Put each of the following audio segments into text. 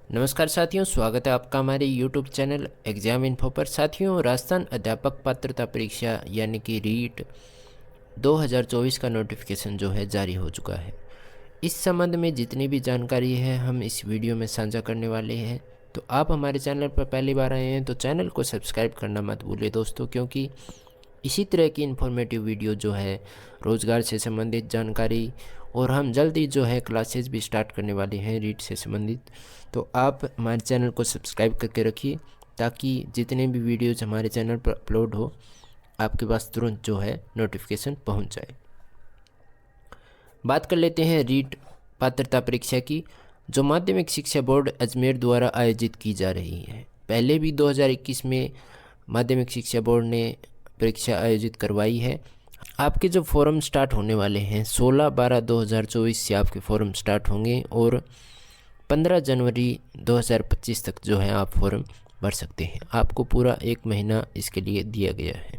नमस्कार साथियों, स्वागत है आपका हमारे YouTube चैनल एग्जाम इन्फो पर। साथियों, राजस्थान अध्यापक पात्रता परीक्षा यानी कि रीट 2024 का नोटिफिकेशन जो है जारी हो चुका है। इस संबंध में जितनी भी जानकारी है हम इस वीडियो में साझा करने वाले हैं। तो आप हमारे चैनल पर पहली बार आए हैं तो चैनल को सब्सक्राइब करना मत भूलिए दोस्तों, क्योंकि इसी तरह की इन्फॉर्मेटिव वीडियो जो है रोज़गार से संबंधित जानकारी, और हम जल्दी जो है क्लासेस भी स्टार्ट करने वाले हैं रीट से संबंधित। तो आप हमारे चैनल को सब्सक्राइब करके रखिए ताकि जितने भी वीडियोज़ हमारे चैनल पर अपलोड हो आपके पास तुरंत जो है नोटिफिकेशन पहुंच जाए। बात कर लेते हैं रीट पात्रता परीक्षा की, जो माध्यमिक शिक्षा बोर्ड अजमेर द्वारा आयोजित की जा रही है। पहले भी 2021 में माध्यमिक शिक्षा बोर्ड ने परीक्षा आयोजित करवाई है। आपके जो फॉर्म स्टार्ट होने वाले हैं 16/12/2024 से आपके फॉर्म स्टार्ट होंगे और 15 जनवरी 2025 तक जो है आप फॉर्म भर सकते हैं। आपको पूरा 1 महीना इसके लिए दिया गया है।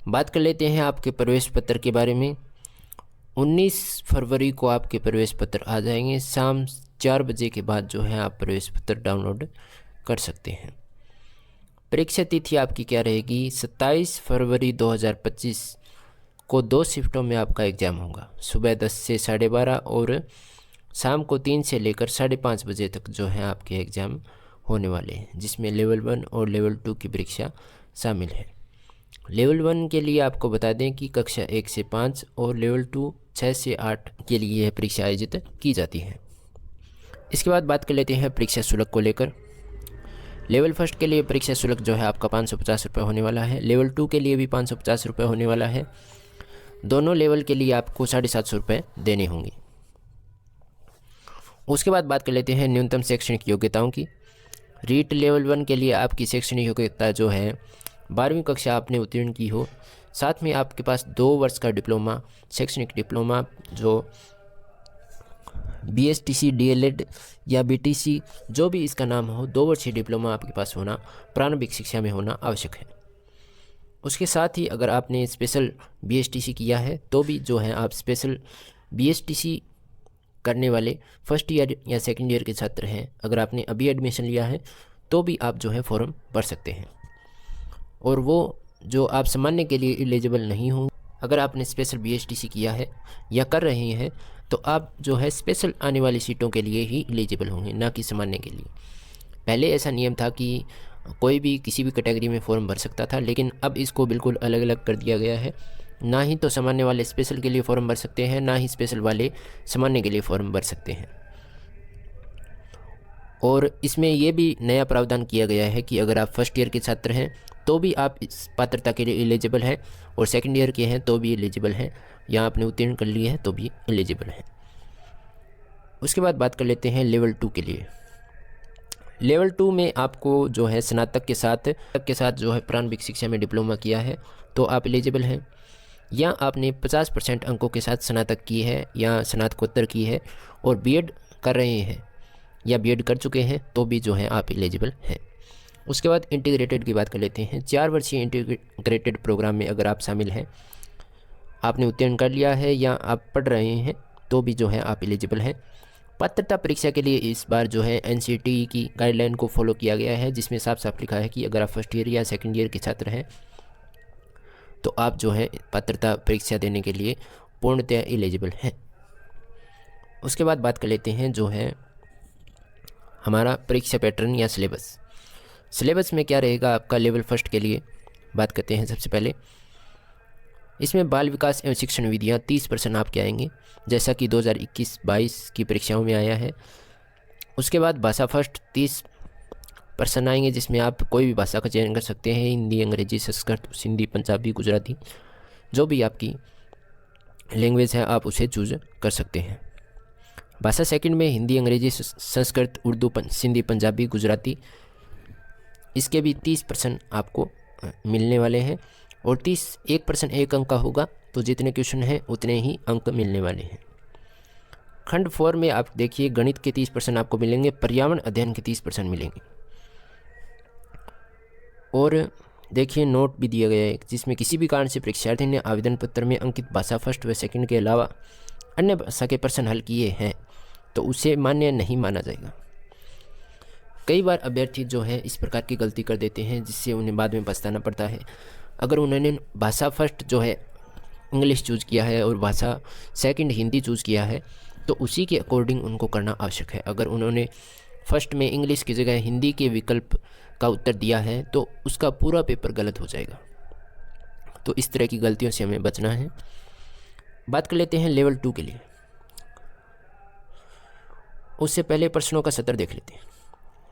बात कर लेते हैं आपके प्रवेश पत्र के बारे में। 19 फरवरी को आपके प्रवेश पत्र आ जाएंगे। शाम 4 बजे के बाद जो है आप प्रवेश पत्र डाउनलोड कर सकते हैं। परीक्षा तिथि आपकी क्या रहेगी? 27 फरवरी 2025 को 2 शिफ्टों में आपका एग्ज़ाम होगा। सुबह 10 से 12:30 और शाम को 3 से लेकर 5:30 बजे तक जो है आपके एग्ज़ाम होने वाले हैं, जिसमें लेवल 1 और लेवल 2 की परीक्षा शामिल है। लेवल 1 के लिए आपको बता दें कि कक्षा 1 से 5 और लेवल 2 6 से 8 के लिए यह परीक्षा आयोजित की जाती है। इसके बाद बात कर लेते हैं परीक्षा शुल्क को लेकर। लेवल फर्स्ट के लिए परीक्षा शुल्क जो है आपका 550 रुपये होने वाला है। लेवल 2 के लिए भी 550 रुपये होने वाला है। दोनों लेवल के लिए आपको 750 रुपये देने होंगे। उसके बाद बात कर लेते हैं न्यूनतम शैक्षणिक योग्यताओं की। रीट लेवल 1 के लिए आपकी शैक्षणिक योग्यता जो है 12वीं कक्षा आपने उत्तीर्ण की हो, साथ में आपके पास 2 वर्ष का डिप्लोमा, शैक्षणिक डिप्लोमा जो BSTC, DLED या BTC जो भी इसका नाम हो, 2 वर्षीय डिप्लोमा आपके पास होना, प्रारंभिक शिक्षा में होना आवश्यक है। उसके साथ ही अगर आपने स्पेशल BSTC किया है तो भी जो है आप स्पेशल BSTC करने वाले फर्स्ट ईयर या सेकंड ईयर के छात्र हैं, अगर आपने अभी एडमिशन लिया है तो भी आप जो है फॉर्म भर सकते हैं। और वो जो आप सामान्य के लिए एलिजिबल नहीं हों, अगर आपने स्पेशल BSTC किया है या कर रहे हैं तो आप जो है स्पेशल आने वाली सीटों के लिए ही एलिजिबल होंगे, ना कि सामान्य के लिए। पहले ऐसा नियम था कि कोई भी किसी भी कैटेगरी में फॉर्म भर सकता था, लेकिन अब इसको बिल्कुल अलग अलग कर दिया गया है। ना ही तो सामान्य वाले स्पेशल के लिए फॉर्म भर सकते हैं, ना ही स्पेशल वाले सामान्य के लिए फॉर्म भर सकते हैं। और इसमें यह भी नया प्रावधान किया गया है कि अगर आप फर्स्ट ईयर के छात्र हैं तो भी आप इस पात्रता के लिए एलिजिबल हैं, और सेकंड ईयर के हैं तो भी एलिजिबल हैं, या आपने उत्तीर्ण कर लिए हैं तो भी एलिजिबल हैं। उसके बाद बात कर लेते हैं लेवल 2 के लिए। लेवल 2 में आपको जो है स्नातक के साथ जो है प्रारंभिक शिक्षा में डिप्लोमा किया है तो आप एलिजिबल हैं, या आपने 50% अंकों के साथ स्नातक की है या स्नातकोत्तर की है और बीएड कर रहे हैं या बीएड कर चुके हैं तो भी जो है आप एलिजिबल हैं। उसके बाद इंटीग्रेटेड की बात कर लेते हैं। 4 वर्षीय इंटीग्रेटेड प्रोग्राम में अगर आप शामिल हैं, आपने उत्तीर्ण कर लिया है या आप पढ़ रहे हैं तो भी जो है आप एलिजिबल हैं। पात्रता परीक्षा के लिए इस बार जो है NCTE की गाइडलाइन को फॉलो किया गया है, जिसमें साफ साफ लिखा है कि अगर आप फर्स्ट ईयर या सेकंड ईयर के छात्र हैं तो आप जो है पात्रता परीक्षा देने के लिए पूर्णतः एलिजिबल हैं। उसके बाद बात कर लेते हैं जो है हमारा परीक्षा पैटर्न या सिलेबस। सिलेबस में क्या रहेगा आपका लेवल फर्स्ट के लिए बात करते हैं। सबसे पहले इसमें बाल विकास एवं शिक्षण विधियाँ 30% आपके आएंगे, जैसा कि 2021-22 की परीक्षाओं में आया है। उसके बाद भाषा फर्स्ट 30% आएंगे, जिसमें आप कोई भी भाषा का चयन कर सकते हैं, हिंदी, अंग्रेजी, संस्कृत, सिंधी, पंजाबी, गुजराती, जो भी आपकी लैंग्वेज है आप उसे चूज कर सकते हैं। भाषा सेकंड में हिंदी, अंग्रेजी, संस्कृत, उर्दू, सिंधी, पंजाबी, गुजराती, इसके भी 30% आपको मिलने वाले हैं। और 1% एक अंक का होगा, तो जितने क्वेश्चन हैं उतने ही अंक मिलने वाले हैं। खंड 4 में आप देखिए गणित के 30% आपको मिलेंगे, पर्यावरण अध्ययन के 30% मिलेंगे। और देखिए नोट भी दिया गया है, जिसमें किसी भी कारण से परीक्षार्थी ने आवेदन पत्र में अंकित भाषा फर्स्ट व सेकंड के अलावा अन्य भाषा के प्रश्न हल किए हैं तो उसे मान्य नहीं माना जाएगा। कई बार अभ्यर्थी जो है इस प्रकार की गलती कर देते हैं जिससे उन्हें बाद में पछताना पड़ता है। अगर उन्होंने भाषा फर्स्ट जो है इंग्लिश चूज़ किया है और भाषा सेकंड हिंदी चूज़ किया है तो उसी के अकॉर्डिंग उनको करना आवश्यक है। अगर उन्होंने फर्स्ट में इंग्लिश की जगह हिंदी के विकल्प का उत्तर दिया है तो उसका पूरा पेपर गलत हो जाएगा। तो इस तरह की गलतियों से हमें बचना है। बात कर लेते हैं लेवल 2 के लिए। उससे पहले प्रश्नों का सत्र देख लेते हैं।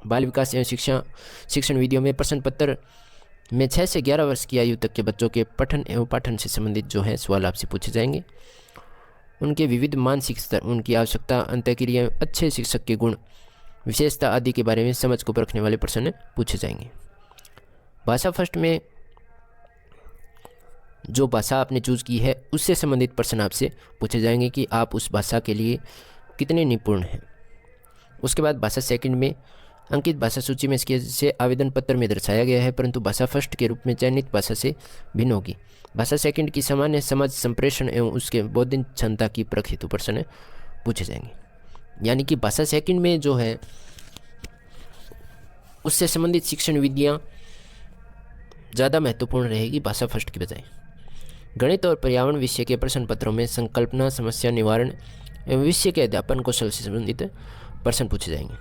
बाल विकास एवं शिक्षण विधियों में प्रश्न पत्र में 6 से 11 वर्ष की आयु तक के बच्चों के पठन एवं पाठन से संबंधित जो है सवाल आपसे पूछे जाएंगे। उनके विविध मानसिक स्तर, उनकी आवश्यकता, अंतःक्रिया, अच्छे शिक्षक के गुण, विशेषता आदि के बारे में समझ को परखने वाले प्रश्न पूछे जाएंगे। भाषा फर्स्ट में जो भाषा आपने चूज़ की है उससे संबंधित प्रश्न आपसे पूछे जाएंगे कि आप उस भाषा के लिए कितने निपुण हैं। उसके बाद भाषा सेकंड में अंकित भाषा सूची में इसके से आवेदन पत्र में दर्शाया गया है, परंतु भाषा फर्स्ट के रूप में चयनित भाषा से भिन्न होगी। भाषा सेकंड की सामान्य समझ, संप्रेषण एवं उसके बौद्धिक क्षमता की परख हेतु प्रश्न पूछे जाएंगे। यानी कि भाषा सेकंड में जो है उससे संबंधित शिक्षण विधियाँ ज़्यादा महत्वपूर्ण रहेगी भाषा फर्स्ट की बजाय। गणित और पर्यावरण विषय के प्रश्न पत्रों में संकल्पना, समस्या निवारण एवं विषय के अध्यापन कौशल से संबंधित प्रश्न पूछे जाएंगे।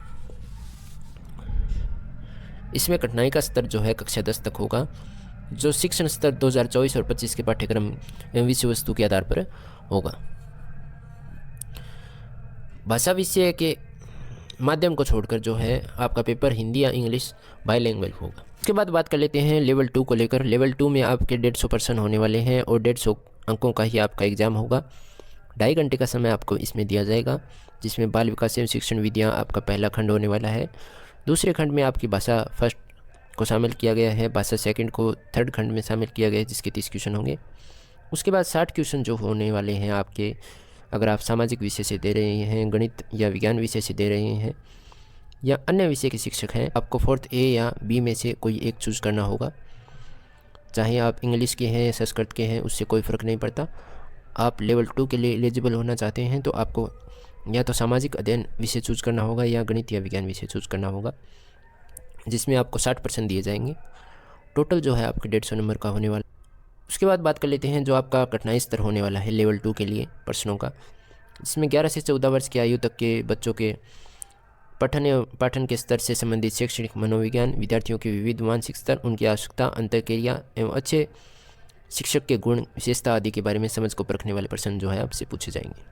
इसमें कठिनाई का स्तर जो है कक्षा 10 तक होगा, जो शिक्षण स्तर 2024 और 25 के पाठ्यक्रम एवं विषय वस्तु के आधार पर होगा। भाषा विषय के माध्यम को छोड़कर जो है आपका पेपर हिंदी या इंग्लिश बाईलैंग्वेज होगा। उसके बाद बात कर लेते हैं लेवल 2 को लेकर। लेवल 2 में आपके 150 प्रश्न होने वाले हैं और 150 अंकों का ही आपका एग्ज़ाम होगा। 2.5 घंटे का समय आपको इसमें दिया जाएगा, जिसमें बाल विकास एवं शिक्षण विधियाँ आपका पहला खंड होने वाला है। दूसरे खंड में आपकी भाषा फर्स्ट को शामिल किया गया है, भाषा सेकंड को थर्ड खंड में शामिल किया गया है, जिसके 30 क्वेश्चन होंगे। उसके बाद 60 क्वेश्चन जो होने वाले हैं आपके, अगर आप सामाजिक विषय से दे रहे हैं, गणित या विज्ञान विषय से दे रहे हैं या अन्य विषय के शिक्षक हैं, आपको 4th A या B में से कोई एक चूज़ करना होगा। चाहे आप इंग्लिश के हैं, संस्कृत के हैं, उससे कोई फ़र्क नहीं पड़ता। आप लेवल 2 के लिए एलिजिबल होना चाहते हैं तो आपको या तो सामाजिक अध्ययन विषय चूज़ करना होगा या गणित या विज्ञान विषय चूज़ करना होगा, जिसमें आपको 60% दिए जाएंगे। टोटल जो है आपके 150 नंबर का होने वाला। उसके बाद बात कर लेते हैं जो आपका कठिनाई स्तर होने वाला है लेवल 2 के लिए प्रश्नों का। इसमें 11 से 14 वर्ष की आयु तक के बच्चों के पठन एवं पाठन के स्तर से संबंधित शैक्षणिक मनोविज्ञान, विद्यार्थियों के विविध मानसिक स्तर, उनकी आवश्यकता, अंतःक्रिया एवं अच्छे शिक्षक के गुण, विशेषता आदि के बारे में समझ को परखने वाले प्रश्न जो है आपसे पूछे जाएंगे।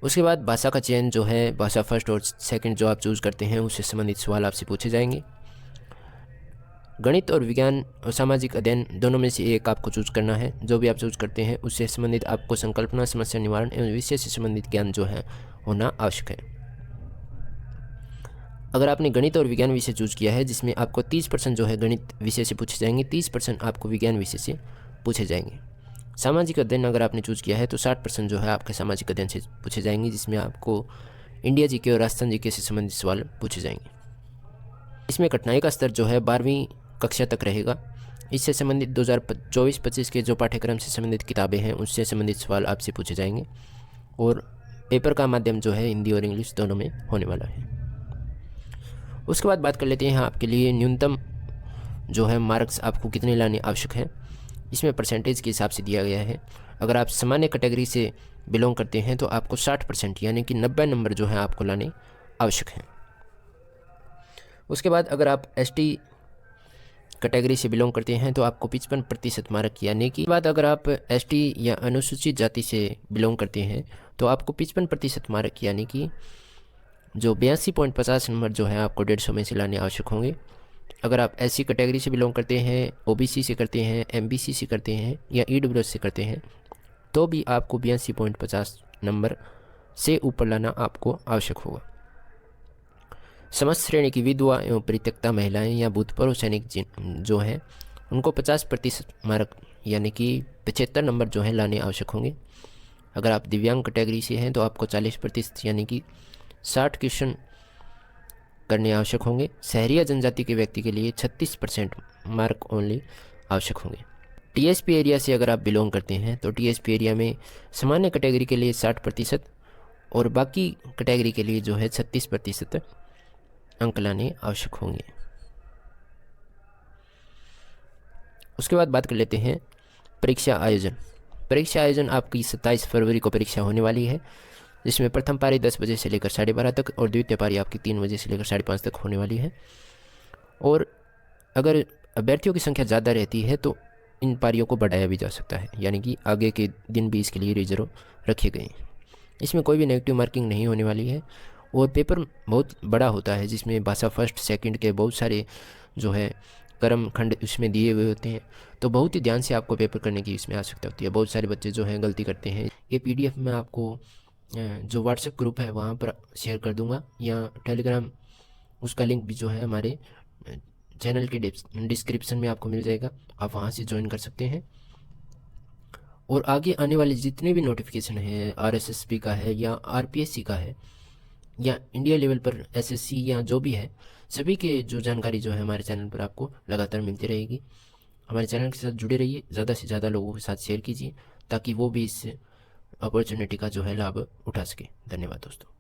उसके बाद भाषा का चयन जो है भाषा फर्स्ट और सेकंड जो आप चूज़ करते हैं उससे संबंधित सवाल आपसे पूछे जाएंगे। गणित और विज्ञान और सामाजिक अध्ययन दोनों में से एक आपको चूज़ करना है। जो भी आप चूज़ करते हैं उससे संबंधित आपको संकल्पना, समस्या निवारण एवं विषय से संबंधित ज्ञान जो है होना आवश्यक है। अगर आपने गणित और विज्ञान विषय चूज़ किया है जिसमें आपको 30% जो है गणित विषय से पूछे जाएंगे, 30% आपको विज्ञान विषय से पूछे जाएंगे। सामाजिक अध्ययन अगर आपने चूज़ किया है तो 60% जो है आपके सामाजिक अध्ययन से पूछे जाएंगे, जिसमें आपको इंडिया जीके और राजस्थान जीके से संबंधित सवाल पूछे जाएंगे। इसमें कठिनाई का स्तर जो है 12वीं कक्षा तक रहेगा। इससे संबंधित 2024-25 के जो पाठ्यक्रम से संबंधित किताबें हैं उससे संबंधित सवाल आपसे पूछे जाएंगे और पेपर का माध्यम जो है हिंदी और इंग्लिश दोनों में होने वाला है। उसके बाद बात कर लेते हैं आपके लिए न्यूनतम जो है मार्क्स आपको कितने लाने आवश्यक हैं। इसमें परसेंटेज के हिसाब से दिया गया है। अगर आप सामान्य कैटेगरी से बिलोंग करते हैं तो आपको 60% यानी कि 90 नंबर जो है आपको लाने आवश्यक हैं। उसके बाद अगर आप ST कैटेगरी से बिलोंग करते हैं तो आपको 55% मार्क यानी कि बाद अगर आप ST या अनुसूचित जाति से बिलोंग करते हैं तो आपको 55% मार्क यानी कि जो 82.50 नंबर जो है आपको 150 में से लाने आवश्यक होंगे। अगर आप SC कैटेगरी से बिलोंग करते हैं, OBC से करते हैं, MBC से करते हैं या EWS से करते हैं तो भी आपको 82.50 नंबर से ऊपर लाना आपको आवश्यक होगा। समस्त श्रेणी की विधवा एवं परित्यक्ता महिलाएं या भूतपूर्व सैनिक जो हैं उनको 50% मार्क यानी कि 75 नंबर जो है लाने आवश्यक होंगे। अगर आप दिव्यांग कैटेगरी से हैं तो आपको 40% यानी कि 60 क्वेश्चन करने आवश्यक होंगे। शहरी या जनजाति के व्यक्ति के लिए 36% मार्क ओनली आवश्यक होंगे। TSP एरिया से अगर आप बिलोंग करते हैं तो TSP एरिया में सामान्य कैटेगरी के लिए 60% और बाकी कैटेगरी के लिए जो है 36% अंक लाने आवश्यक होंगे। उसके बाद बात कर लेते हैं परीक्षा आयोजन। परीक्षा आयोजन आपकी 27 फरवरी को परीक्षा होने वाली है, जिसमें प्रथम पारी 10 बजे से लेकर 12:30 तक और द्वितीय पारी आपकी 3 बजे से लेकर 5:30 तक होने वाली है। और अगर अभ्यर्थियों की संख्या ज़्यादा रहती है तो इन पारियों को बढ़ाया भी जा सकता है, यानी कि आगे के दिन भी इसके लिए रिजर्व रखे गए हैं। इसमें कोई भी नेगेटिव मार्किंग नहीं होने वाली है और पेपर बहुत बड़ा होता है, जिसमें भाषा फर्स्ट सेकंड के बहुत सारे जो है क्रम खंड उसमें दिए हुए होते हैं, तो बहुत ही ध्यान से आपको पेपर करने की इसमें आवश्यकता होती है। बहुत सारे बच्चे जो हैं गलती करते हैं। ये PDF में आपको जो व्हाट्सएप ग्रुप है वहाँ पर शेयर कर दूँगा, या टेलीग्राम उसका लिंक भी जो है हमारे चैनल के डिस्क्रिप्शन में आपको मिल जाएगा, आप वहाँ से ज्वाइन कर सकते हैं। और आगे आने वाले जितने भी नोटिफिकेशन है, RSSB का है या RPSC का है या इंडिया लेवल पर SSC या जो भी है, सभी के जो जानकारी जो है हमारे चैनल पर आपको लगातार मिलती रहेगी। हमारे चैनल के साथ जुड़े रहिए, ज़्यादा से ज़्यादा लोगों के साथ शेयर कीजिए ताकि वो भी इस अपॉर्चुनिटी का जो है लाभ उठा सके। धन्यवाद दोस्तों।